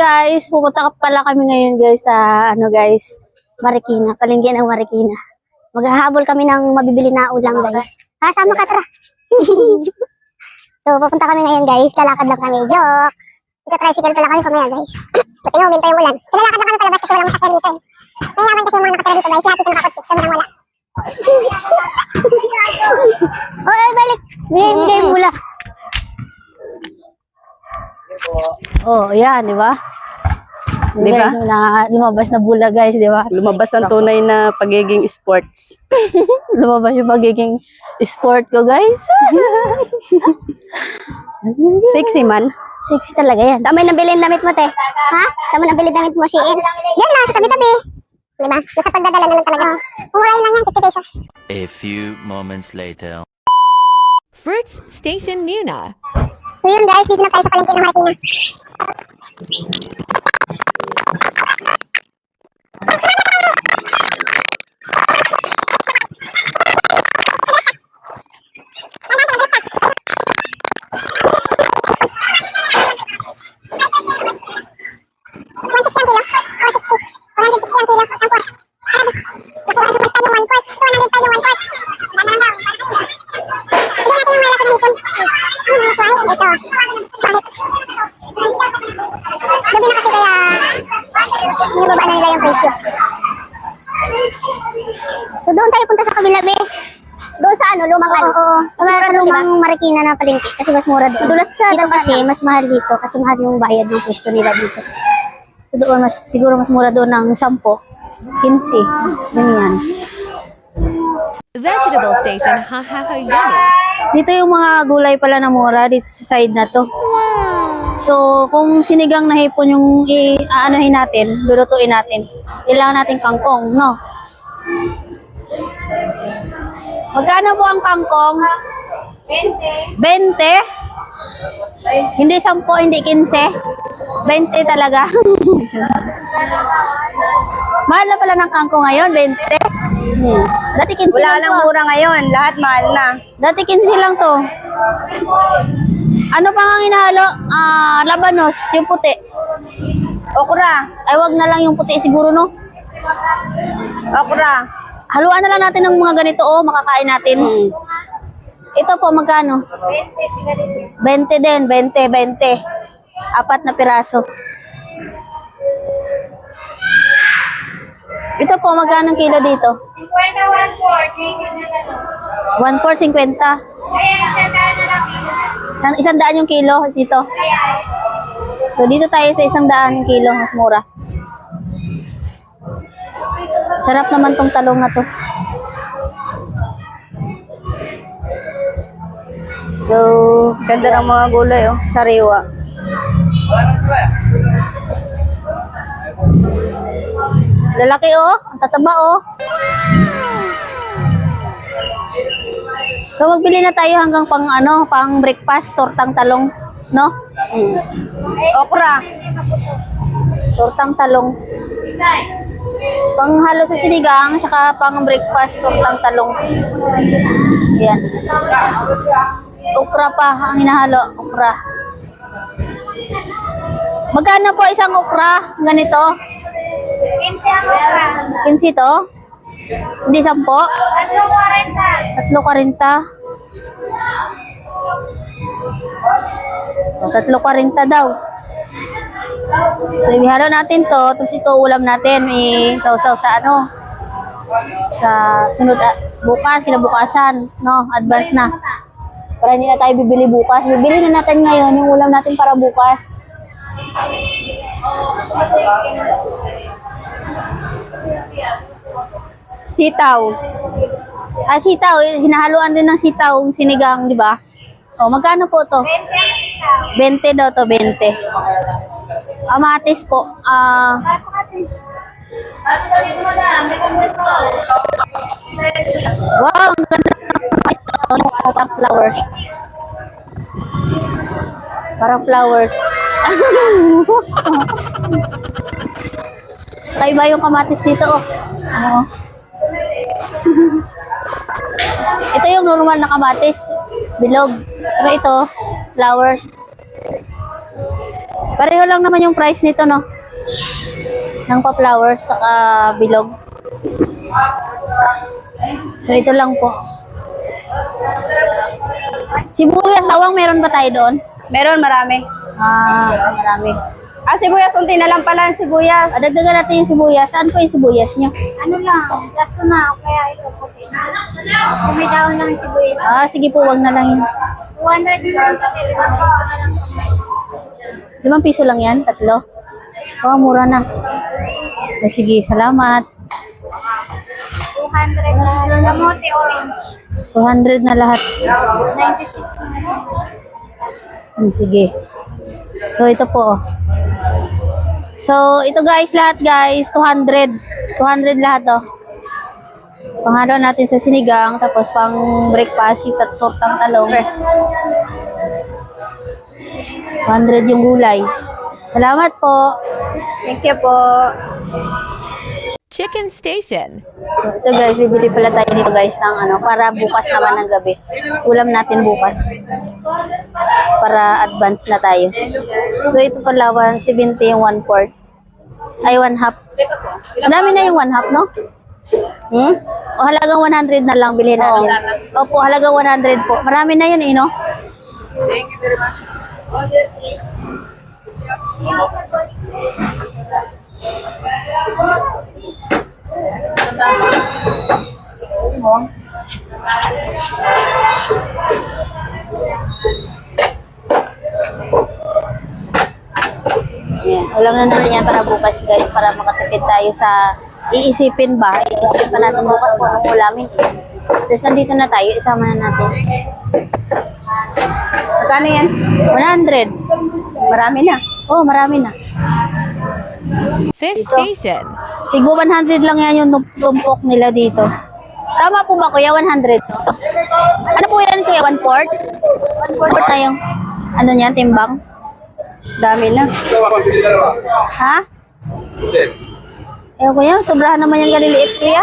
guys, pupunta pala kami ngayon guys sa guys, Marikina, palengke ng Marikina. Maghahabol kami ng mabibili na ulam guys. Sama ka, tara. So pupunta kami ngayon guys, lalakad lang kami. Joke. Ika-tricycle pala kami pamaya guys. Buti nga uminta yung ulan. So lalakad lang kami palabas kasi walang masakyan dito eh. Mayaman kasi yung mga nakatira dito guys, lahat itong nakakotse, kami nang wala. Oy, balik. Bigay mula. Oh, yan, di ba? Di ba? Guys, lumabas na bula guys, di ba? Lumabas ang tunay na pagiging sports. Lumabas yung pagiging sport ko guys. Sexy man. Sexy talaga yan. Saan mo nabili ang damit mo, te? Ha? Saan mo nabili damit mo, Shein? Yan lang, sa tabi-tabi. Diba? Sa pagdadala na lang talaga. Murahin lang yan, 50 pesos. A few moments later. Fruits Station Muna. So yun guys, dito na tayo sa palengke ng Marikina. So doon tayo punta sa kabila, be. Doon sa lumang ano? Oo, sa lumang Marikina na palengke kasi mas mura doon. Dulas ka dito kasi mas mahal dito kasi mahal yung bayad ng pwesto nila dito. So doon siguro mas mura doon ng 10, 15, ganyan. Vegetable Station. Ha ha ha, yummy. Dito yung mga gulay pala na mura dito sa side na to. So, kung sinigang na hipon yung aanohin natin, lulutuin natin, kailangan natin kangkong, no? Magkano po ang kangkong? 20. 20? Hindi 10, hindi 15. 20 talaga. Mahal na pala ng kangkong ngayon, 20. Dati 15 Wala lang lang to. mura ngayon. Lahat mahal na. Dati 15 lang to. Ano pa ang hinahalo? Labanos, yung puti. Okra. Ay, wag na lang yung puti siguro, no? Okra. Haluan na lang natin ng mga ganito, makakain natin. Ito po, magkano? 20 din, 20. Apat na piraso. Ito po, magkano kilo dito? 1.4, 50. 100 yung kilo dito. So, dito tayo sa 100 yung kilo, mas mura. Sarap naman tong talong na to. So, Ganda ng mga gulay, oh. Sariwa. lalaki oh, ang tataba oh. So, magbili na tayo hanggang pang breakfast, tortang talong, no? Okra. Tortang talong. Panghalo sa sinigang, saka pang breakfast, tortang talong. Yan. Okra pa ang hinahalo, okra. Magkano po isang okra? Ganito? 15 ang okra. 15 to? Hindi 10? 3.40. 3.40 daw. So, ihalo natin to. Tapos ito, ulam natin. Sausaw sa sa sunod, bukas, kinabukasan. No? Advance na. Para hindi na tayo bibili bukas. Bibili na natin ngayon yung ulam natin para bukas. Sitaw. Sitaw. Hinahaluan din ng sitaw, sinigang, di ba? O, magkano po to? 20 daw to, 20. Amatis po. Wow, ang ganda ng parang flowers. Parang flowers. Kaiba yung kamatis dito, oh. Ito yung normal na kamatis, bilog. Pero ito, flowers. Pareho lang naman yung price nito, no? Ng pa-flowers, saka bilog. So, ito lang po. Sibuyas, bawang, meron ba tayo doon? Meron, marami. Marami. Sibuyas, unti na lang pala ang sibuyas. Dagdagan natin yung sibuyas. Saan po yung sibuyas nyo? Ano lang, kaso na, kaya ito po. Kung may dahon lang yung sibuyas. Sige po, wag na lang yun. 200 lang. 5 piso lang yan, 3. Mura na. Sige, salamat. 200 lang. Kamote orange. 200 na lahat. 96 na. Sige. So, ito po. So, ito guys, lahat guys, 200. 200 lahat, oh. Panghalo natin sa sinigang, tapos pang breakfast, yung tortang talong. 200 yung gulay. Salamat po. Thank you po. Chicken Station. So, ito guys, bibili pala tayo dito guys ng para bukas naman ng gabi. Ulam natin bukas. Para advance na tayo. So, ito pala, 170 yung 1/4. Ay, 1/2. Madami na yung 1/2, no? O halagang 100 na lang bilhin natin. Opo, halagang 100 po. Marami na yun, no? Thank you very much. Ayan. Alam na natin yan para bukas guys, para makatipid tayo sa iisipin ba. Iisipin pa natin bukas kung anong ulamin. Tapos nandito na tayo, isama na natin. Magkano yan? 100. Marami na. Oh, marami na. Fish Station. Tigbo 100 lang yan yung tumpok nila dito. Tama po ba kuya? 100. Ano po yan kuya? 1/4? 1/4 na yung ano niyan, timbang? Dami na. Ha? Eh kuya, sobrahan naman yan kaliliit kuya.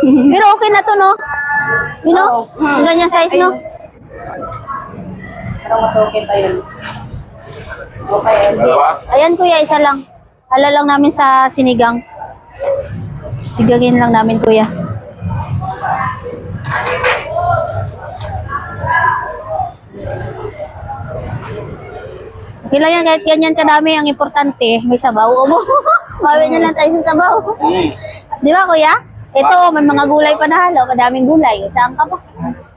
Pero okay na to, no? You know? Yung ganyan size, no? Parang mas okay pa yun. Okay, Ayan kuya, isa lang. Hala lang namin sa sinigang. Sigagin lang namin kuya. Okay lang yan, kahit ganyan kadami, ang importante, may sabaw. Bawi na lang tayo sa sabaw. Di ba kuya? Ito, may mga gulay pa na halo, madaming gulay. Saan ka pa?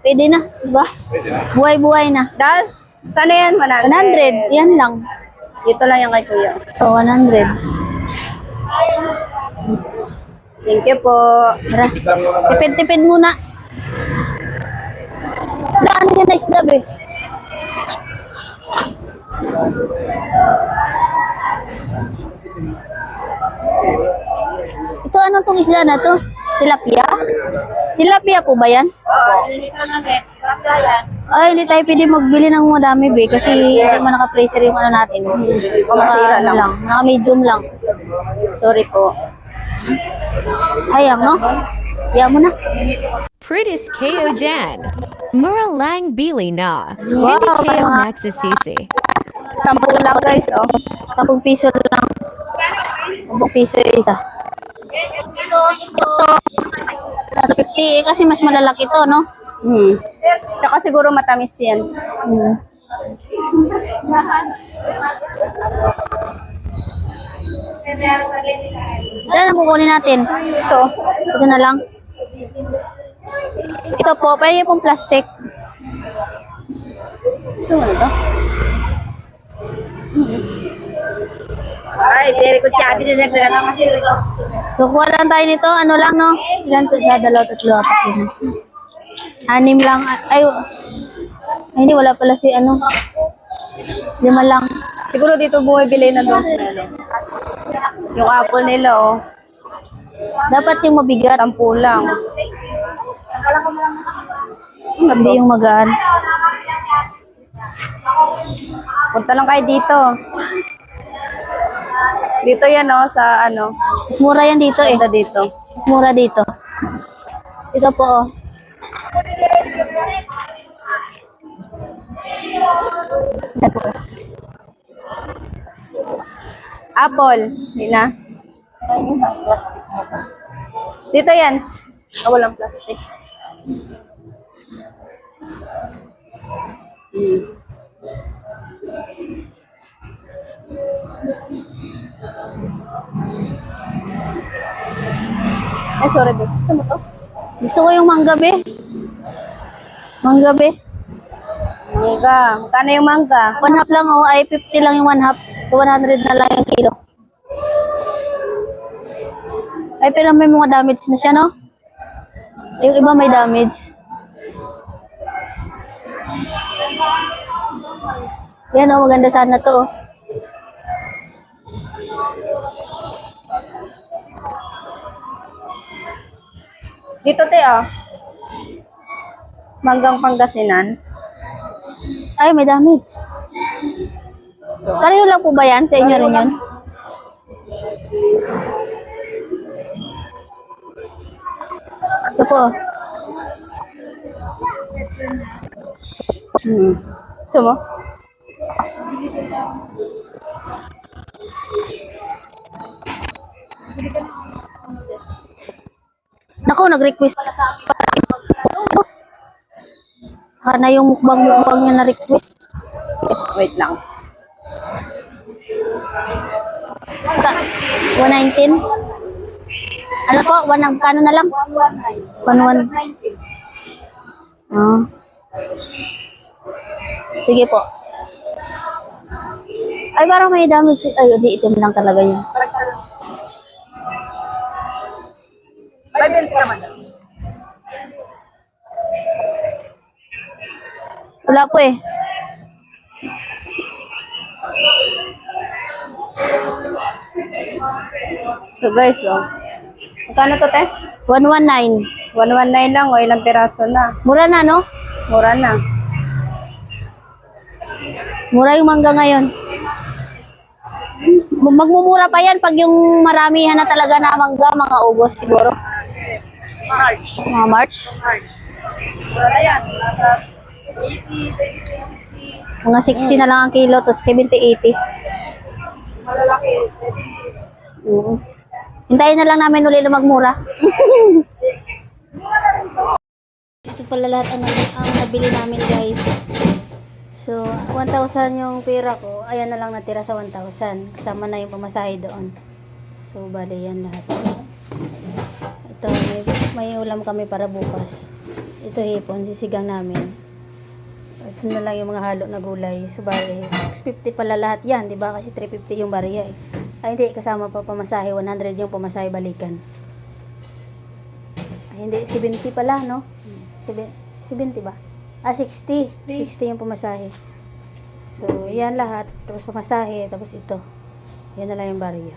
Pwede na, di ba? Buhay-buhay na. Dal? Sana yan? 100, yan lang. Dito lang yan kay kuya. So, 100. Thank you po. Tara. Tipid-tipid muna. Daan yan na isda, be. Ito, ano tong isda na to? Tilapia? Tilapia po ba yan? Ay, hindi tayo pwede magbili ng madami, be. Kasi hindi mo naka-freezer yung ano natin. Masira lang. Naka-medium lang. Sorry po. Sayang, no? Iyan mo na. Pretty's KO Jan. Mura lang bili na. Wow, Hindi KO parang- magsasisi. 10 lang guys, oh. 10 piso lang. 10 piso yung isa. Ito, nasa 50 kasi mas malalaki to, no? Tsaka siguro matamis yan. Saan ang kukunin natin? Ito. Ito na lang. Ito po, pwede pong plastic. Gusto mo na ito? Ay, very good siya. Hindi na kasi ito. So, kuha lang tayo nito. Ano lang, no? Ilan to siya? 2, 3, 4, 5. 6 lang. Ay, hindi, wala pala si ano. 5 lang. Siguro dito bumibili na doon sa ano. Yung apple nila, oh. Dapat yung mabigat. 10 lang. Hindi yung magaan. Punta lang kayo dito. Dito yan, oh, sa ano. Mas mura yan dito eh. Punta dito. Mas mura dito. Ito po, oh. Apple. Hindi na. Dito yan. Walang plastic. Ay, sorry, babe. Saan mo to? Gusto ko yung mangga, be. Mangga, be. Mangga. Magkano yung mangga? 1/2 lang, oh. Ay, 50 lang yung 1/2. So, 100 na lang yung kilo. Ay, pero may mga damage na siya, no? Yung iba may damage. Yan, oh. Maganda sana to, oh. Dito, te, oh. Manggang Pangasinan. Ay, may damage. Pareho lang po ba yan? Sa inyo rin yun? Ito po. Gusto mo? Naku, nag-request. Sana yung mukbang niya na-request. Wait lang. 119? Ano po? Kano na lang? 11. Ah. Sige po. Ay, parang may damage. Ay, di itim lang talaga yun. Wala po eh. So guys, oh. Magkano to, te? 119. 119 lang, o ilang piraso na. Mura na, no? Mura na. Mura yung mangga ngayon. Magmumura pa yan pag yung maramihan na talaga na mangga, mga August siguro. March. Mga March. Mura na yan. Mga 60 na lang ang kilo, to 70, 80. Malalaki. Hintayin na lang namin uli na magmura. Ito pala lahat ang nabili namin, guys. So, 1,000 yung pera ko. Ayan na lang natira sa 1,000. Kasama na yung pamasahe doon. So, bali yan lahat. Ito, may ulam kami para bukas. Ito hipon, sisigang namin. Ito na lang yung mga halo na gulay. So, bali, 650 pala lahat yan. Diba? Kasi 350 yung bariya eh. Ay, hindi. Kasama pa pamasahe. 100 yung pamasahe balikan. Ay, hindi. 70 pala, no? 70 ba? Ah, 60. 60 yung pamasahe. So, yan lahat. Tapos pamasahe. Tapos ito. Yan na lang yung bariya.